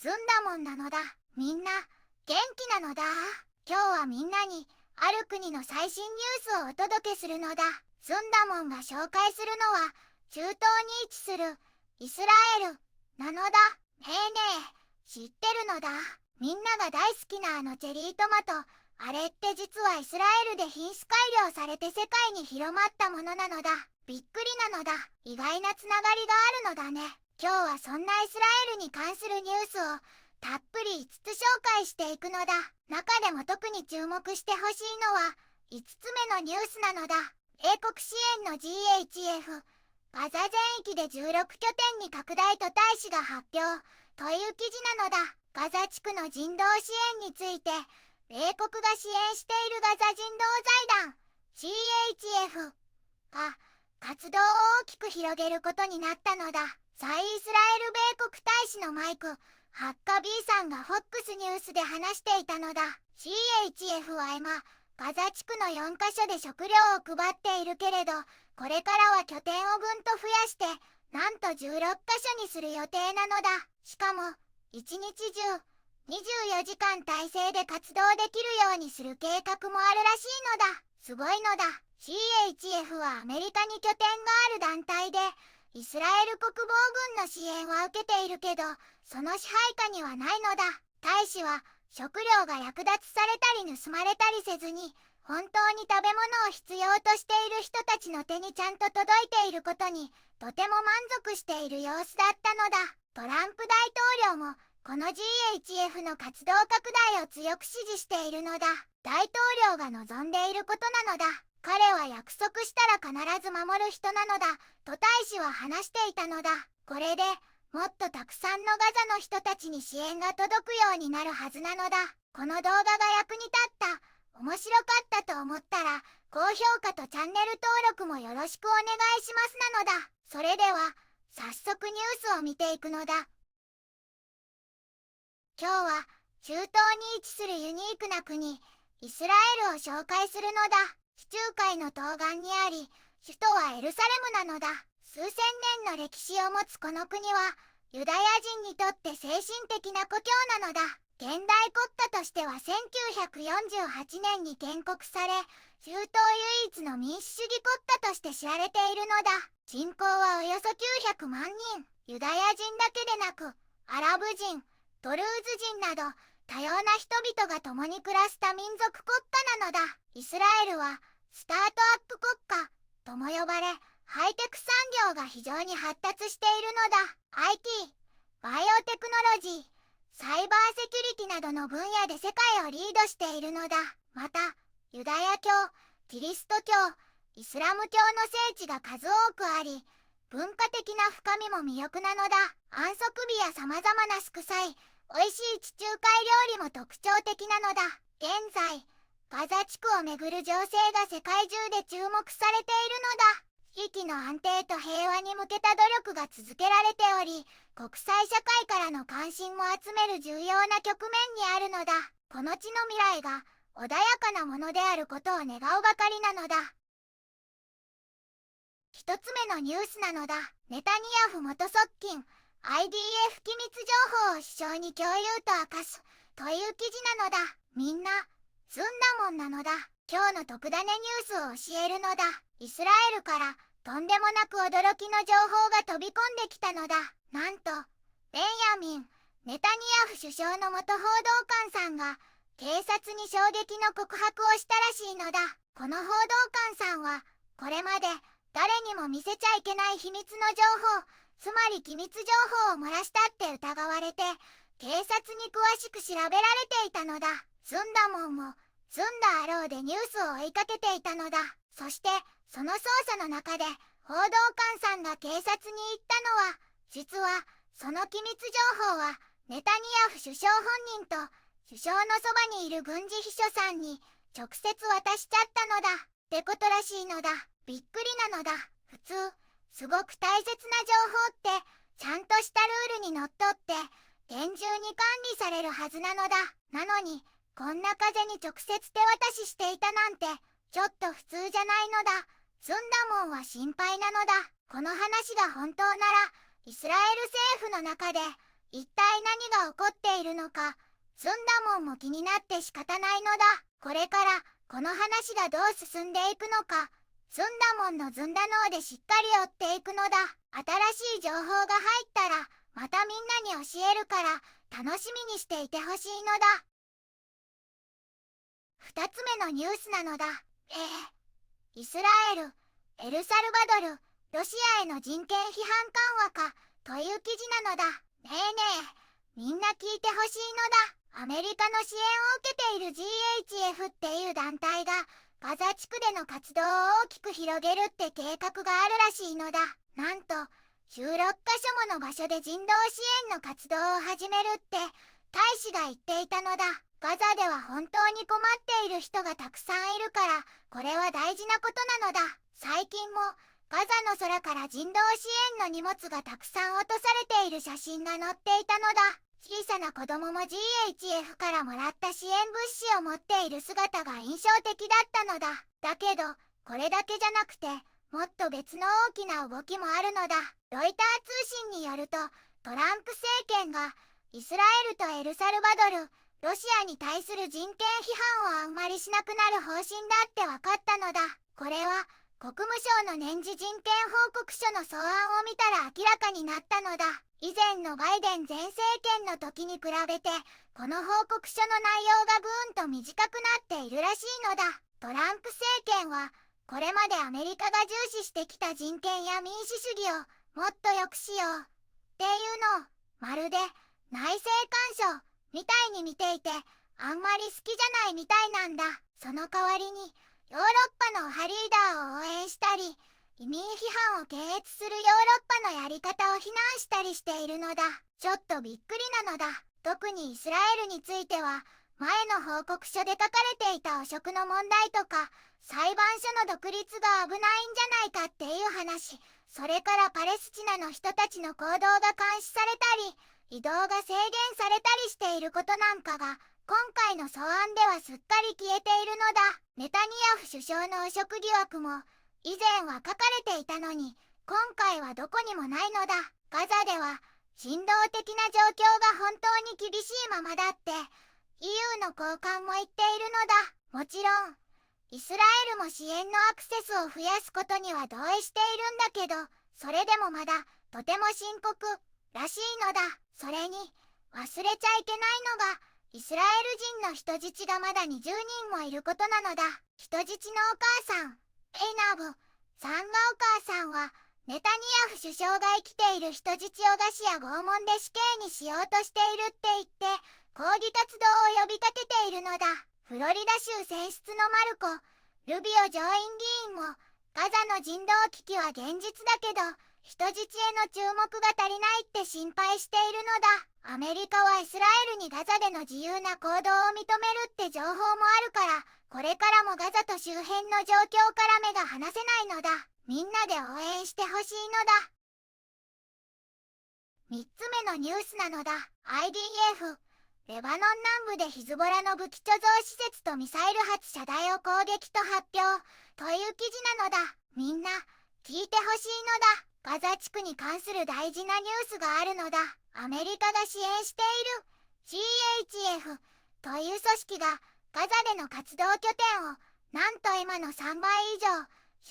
ずんだもんなのだ。みんな元気なのだ。今日はみんなにある国の最新ニュースをお届けするのだ。ずんだもんが紹介するのは中東に位置するイスラエルなのだ。ねえねえ、知ってるのだ。みんなが大好きなあのチェリートマト、あれって実はイスラエルで品種改良されて世界に広まったものなのだ。びっくりなのだ。意外なつながりがあるのだね。今日はそんなイスラエルに関するニュースをたっぷり5つ紹介していくのだ。中でも特に注目してほしいのは5つ目のニュースなのだ。英国支援の GHF ガザ全域で16拠点に拡大と大使が発表という記事なのだ。ガザ地区の人道支援について米国が支援しているガザ人道財団 GHF が活動を大きく広げることになったのだ。在イスラエル米国大使のマイク・ハッカビーさんが FOX ニュースで話していたのだ。 GHF は今ガザ地区の4カ所で食料を配っているけれど、これからは拠点をぐんと増やしてなんと16カ所にする予定なのだ。しかも一日中24時間体制で活動できるようにする計画もあるらしいのだ。すごいのだ。 GHF はアメリカに拠点がある団体でイスラエル国防軍の支援は受けているけど、その支配下にはないのだ。大使は食料が略奪されたり盗まれたりせずに、本当に食べ物を必要としている人たちの手にちゃんと届いていることにとても満足している様子だったのだ。トランプ大統領もこの GHF の活動拡大を強く支持しているのだ。大統領が望んでいることなのだ。彼は約束したら必ず守る人なのだと大使は話していたのだ。これでもっとたくさんのガザの人たちに支援が届くようになるはずなのだ。この動画が役に立った、面白かったと思ったら高評価とチャンネル登録もよろしくお願いしますなのだ。それでは早速ニュースを見ていくのだ。今日は中東に位置するユニークな国イスラエルを紹介するのだ。地中海の東岸にあり、首都はエルサレムなのだ。数千年の歴史を持つこの国はユダヤ人にとって精神的な故郷なのだ。現代国家としては1948年に建国され、中東唯一の民主主義国家として知られているのだ。人口はおよそ900万人。ユダヤ人だけでなくアラブ人、ドルーズ人など多様な人々が共に暮らす多民族国家なのだ。イスラエルはスタートアップ国家とも呼ばれ、ハイテク産業が非常に発達しているのだ。IT、バイオテクノロジー、サイバーセキュリティなどの分野で世界をリードしているのだ。また、ユダヤ教、キリスト教、イスラム教の聖地が数多くあり、文化的な深みも魅力なのだ。安息日や様々な祝祭、美味しい地中海料理も特徴的なのだ。現在、ガザ地区をめぐる情勢が世界中で注目されているのだ。地域の安定と平和に向けた努力が続けられており、国際社会からの関心も集める重要な局面にあるのだ。この地の未来が穏やかなものであることを願うばかりなのだ。一つ目のニュースなのだ。ネタニヤフ元側近 IDF 機密情報を首相に共有と明かすという記事なのだ。みんなずんだもんなのだ。今日の特ダネニュースを教えるのだ。イスラエルからとんでもなく驚きの情報が飛び込んできたのだ。なんとベンヤミン・ネタニヤフ首相の元報道官さんが警察に衝撃の告白をしたらしいのだ。この報道官さんはこれまで誰にも見せちゃいけない秘密の情報、つまり機密情報を漏らしたって疑われて警察に詳しく調べられていたのだ。ずんだもんもずんだあろうでニュースを追いかけていたのだ。そしてその捜査の中で報道官さんが警察に言ったのは、実はその機密情報はネタニヤフ首相本人と首相のそばにいる軍事秘書さんに直接渡しちゃったのだってことらしいのだ。びっくりなのだ。普通すごく大切な情報ってちゃんとしたルールにのっとって厳重に管理されるはずなのだ。なのにこんな風に直接手渡ししていたなんてちょっと普通じゃないのだ。ずんだもんは心配なのだ。この話が本当ならイスラエル政府の中で一体何が起こっているのか、ずんだもんも気になって仕方ないのだ。これからこの話がどう進んでいくのか、ずんだもんのずんだ脳でしっかり追っていくのだ。新しい情報が入ったらまたみんなに教えるから楽しみにしていてほしいのだ。2つ目のニュースなのだ。イスラエル、エルサルバドル、ロシアへの人権批判緩和かという記事なのだ。ねえねえ、みんな聞いてほしいのだ。アメリカの支援を受けている GHF っていう団体がガザ地区での活動を大きく広げるって計画があるらしいのだ。なんと16カ所もの場所で人道支援の活動を始めるって大使が言っていたのだ。ガザでは本当に困っている人がたくさんいるから、これは大事なことなのだ。最近もガザの空から人道支援の荷物がたくさん落とされている写真が載っていたのだ。小さな子供も GHF からもらった支援物資を持っている姿が印象的だったのだ。だけどこれだけじゃなくてもっと別の大きな動きもあるのだ。ロイター通信によると、トランプ政権がイスラエルとエルサルバドル、ロシアに対する人権批判をあんまりしなくなる方針だって分かったのだ。これは国務省の年次人権報告書の草案を見たら明らかになったのだ。以前のバイデン前政権の時に比べて、この報告書の内容がぐーんと短くなっているらしいのだ。トランプ政権はこれまでアメリカが重視してきた人権や民主主義をもっと良くしようっていうのをまるで内政干渉みたいに見ていて、あんまり好きじゃないみたいなんだ。その代わりにヨーロッパの右派リーダーを応援したり、移民批判を検閲するヨーロッパのやり方を非難したりしているのだ。ちょっとびっくりなのだ。特にイスラエルについては、前の報告書で書かれていた汚職の問題とか、裁判所の独立が危ないんじゃないかっていう話、それからパレスチナの人たちの行動が監視されたり、移動が制限されたりしていることなんかが、今回の草案ではすっかり消えているのだ。ネタニヤフ首相の汚職疑惑も以前は書かれていたのに、今回はどこにもないのだ。ガザでは人道的な状況が本当に厳しいままだって EU の高官も言っているのだ。もちろんイスラエルも支援のアクセスを増やすことには同意しているんだけど、それでもまだとても深刻らしいのだ。それに忘れちゃいけないのが、イスラエル人の人質がまだ20人もいることなのだ。人質のお母さん、エイナブさんがお母さんは、ネタニヤフ首相が生きている人質を餓死や拷問で死刑にしようとしているって言って、抗議活動を呼びかけているのだ。フロリダ州選出のマルコ・ルビオ上院議員も、ガザの人道危機は現実だけど、人質への注目が足りないって心配しているのだ。アメリカはイスラエルにガザでの自由な行動を認めるって情報もあるから、これからもガザと周辺の状況から目が離せないのだ。みんなで応援してほしいのだ。3つ目のニュースなのだ。IDF、レバノン南部でヒズボラの武器貯蔵施設とミサイル発射台を攻撃と発表という記事なのだ。みんな聞いてほしいのだ。ガザ地区に関する大事なニュースがあるのだ。アメリカが支援している GHF という組織がガザでの活動拠点をなんと今の3倍以上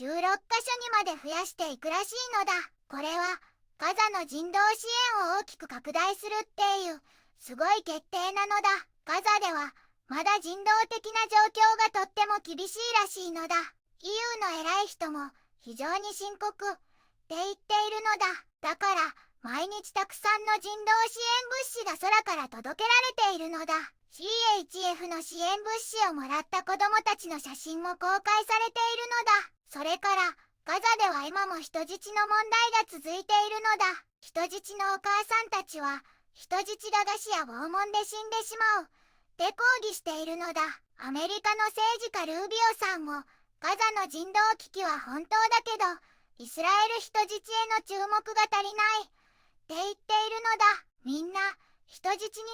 16カ所にまで増やしていくらしいのだ。これはガザの人道支援を大きく拡大するっていうすごい決定なのだ。ガザではまだ人道的な状況がとっても厳しいらしいのだ。 EU の偉い人も非常に深刻って言っているのだ。だから毎日たくさんの人道支援物資が空から届けられているのだ。 CHF の支援物資をもらった子供たちの写真も公開されているのだ。それからガザでは今も人質の問題が続いているのだ。人質のお母さんたちは人質が餓死や拷問で死んでしまうって抗議しているのだ。アメリカの政治家ルービオさんもガザの人道危機は本当だけどイスラエル人質への注目が足りないって言っているのだ。みんな人質に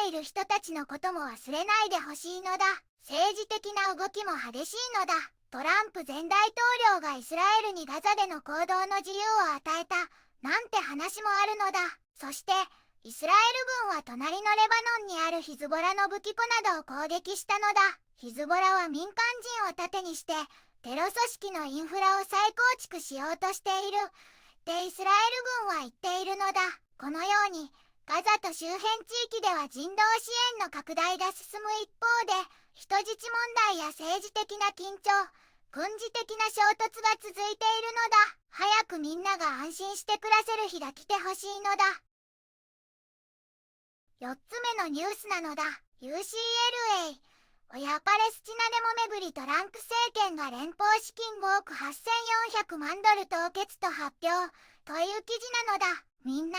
なっている人たちのことも忘れないでほしいのだ。政治的な動きも激しいのだ。トランプ前大統領がイスラエルにガザでの行動の自由を与えたなんて話もあるのだ。そしてイスラエル軍は隣のレバノンにあるヒズボラの武器庫などを攻撃したのだ。ヒズボラは民間人を盾にしてテロ組織のインフラを再構築しようとしているってイスラエル軍は言っているのだ。このようにガザと周辺地域では人道支援の拡大が進む一方で、人質問題や政治的な緊張、軍事的な衝突が続いているのだ。早くみんなが安心して暮らせる日が来てほしいのだ。4つ目のニュースなのだ。UCLA親パレスチナデモめぐりトランプ政権が連邦資金5億8400万ドル凍結と発表という記事なのだ。みんな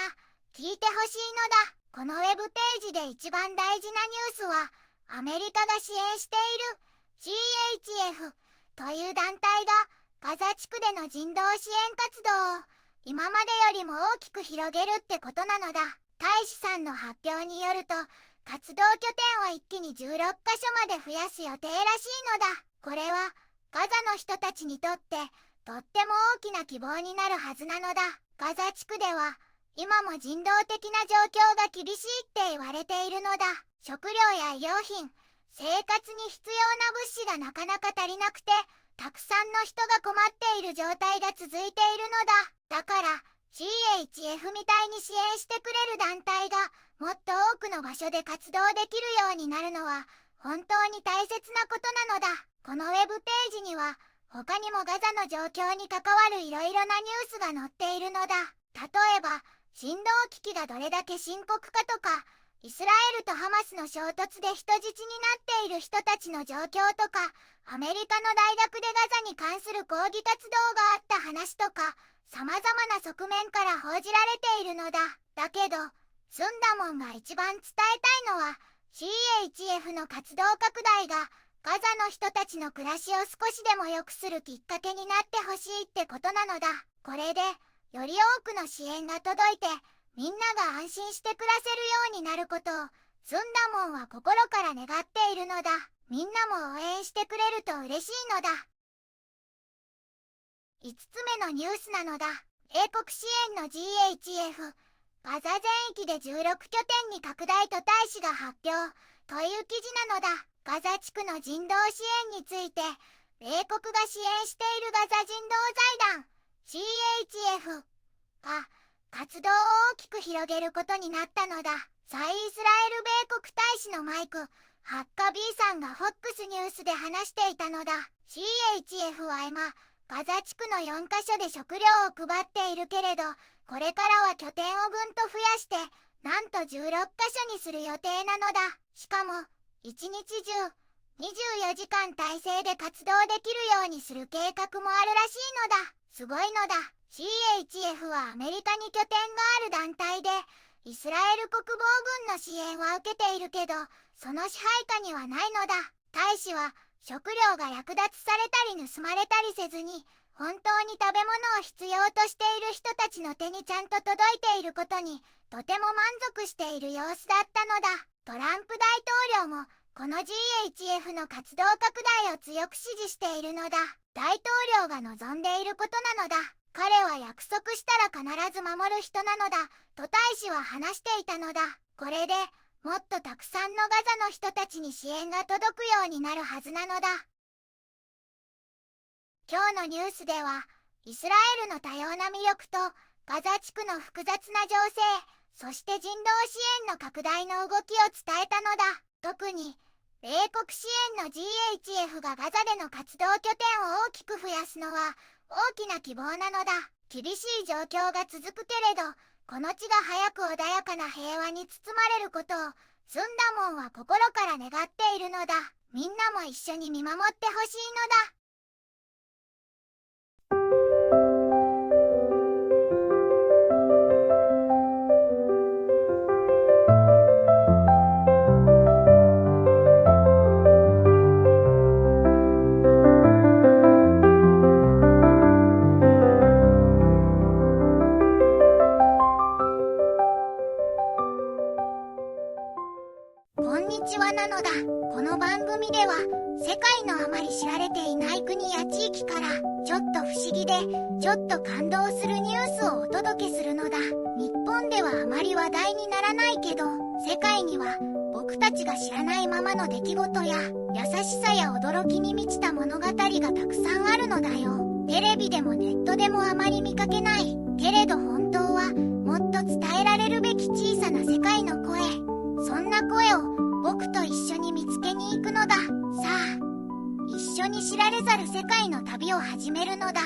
聞いてほしいのだ。このウェブページで一番大事なニュースは、アメリカが支援している CHF という団体がガザ地区での人道支援活動を今までよりも大きく広げるってことなのだ。大使さんの発表によると、活動拠点を一気に16カ所まで増やす予定らしいのだ。これはガザの人たちにとってとっても大きな希望になるはずなのだ。ガザ地区では今も人道的な状況が厳しいって言われているのだ。食料や医療品、生活に必要な物資がなかなか足りなくて、たくさんの人が困っている状態が続いているのだ。だから CHF みたいに支援してくれる団体がもっと多くの場所で活動できるようになるのは本当に大切なことなのだ。このウェブページには他にもガザの状況に関わるいろいろなニュースが載っているのだ。例えば人道危機がどれだけ深刻かとか、イスラエルとハマスの衝突で人質になっている人たちの状況とか、アメリカの大学でガザに関する抗議活動があった話とか、様々な側面から報じられているのだ。だけどスンダモンが一番伝えたいのは CHF の活動拡大がガザの人たちの暮らしを少しでも良くするきっかけになってほしいってことなのだ。これでより多くの支援が届いてみんなが安心して暮らせるようになることをスンダモンは心から願っているのだ。みんなも応援してくれると嬉しいのだ。5つ目のニュースなのだ。英国支援の GHF ガザ全域で16拠点に拡大と大使が発表という記事なのだ。ガザ地区の人道支援について米国が支援しているガザ人道財団 CHF が活動を大きく広げることになったのだ。在イスラエル米国大使のマイク・ハッカビーさんが FOX ニュースで話していたのだ。 CHF は今ガザ地区の4カ所で食料を配っているけれど、これからは拠点をぐんと増やしてなんと16カ所にする予定なのだ。しかも一日中24時間体制で活動できるようにする計画もあるらしいのだ。すごいのだ。 CHF はアメリカに拠点がある団体でイスラエル国防軍の支援は受けているけど、その支配下にはないのだ。大使は食料が略奪されたり盗まれたりせずに本当に食べ物を必要としている人たちの手にちゃんと届いていることにとても満足している様子だったのだ。トランプ大統領もこの GHF の活動拡大を強く支持しているのだ。大統領が望んでいることなのだ。彼は約束したら必ず守る人なのだと大使は話していたのだ。これでもっとたくさんのガザの人たちに支援が届くようになるはずなのだ。今日のニュースではイスラエルの多様な魅力とガザ地区の複雑な情勢、そして人道支援の拡大の動きを伝えたのだ。特に米国支援の GHF がガザでの活動拠点を大きく増やすのは大きな希望なのだ。厳しい状況が続くけれど、この地が早く穏やかな平和に包まれることをスンダモンは心から願っているのだ。みんなも一緒に見守ってほしいのだ。こんにちはなのだ。この番組では世界のあまり知られていない国や地域からちょっと不思議でちょっと感動するニュースをお届けするのだ。日本本ではあまり話題にならないけど、世界には僕たちが知らないままの出来事や優しさや驚きに満ちた物語がたくさんあるのだよ。テレビでもネットでもあまり見かけない。けれど本当はもっと伝えられるべき小さな世界の声。そんな声を僕と一緒に見つけに行くのだ。さあ、一緒に知られざる世界の旅を始めるのだ。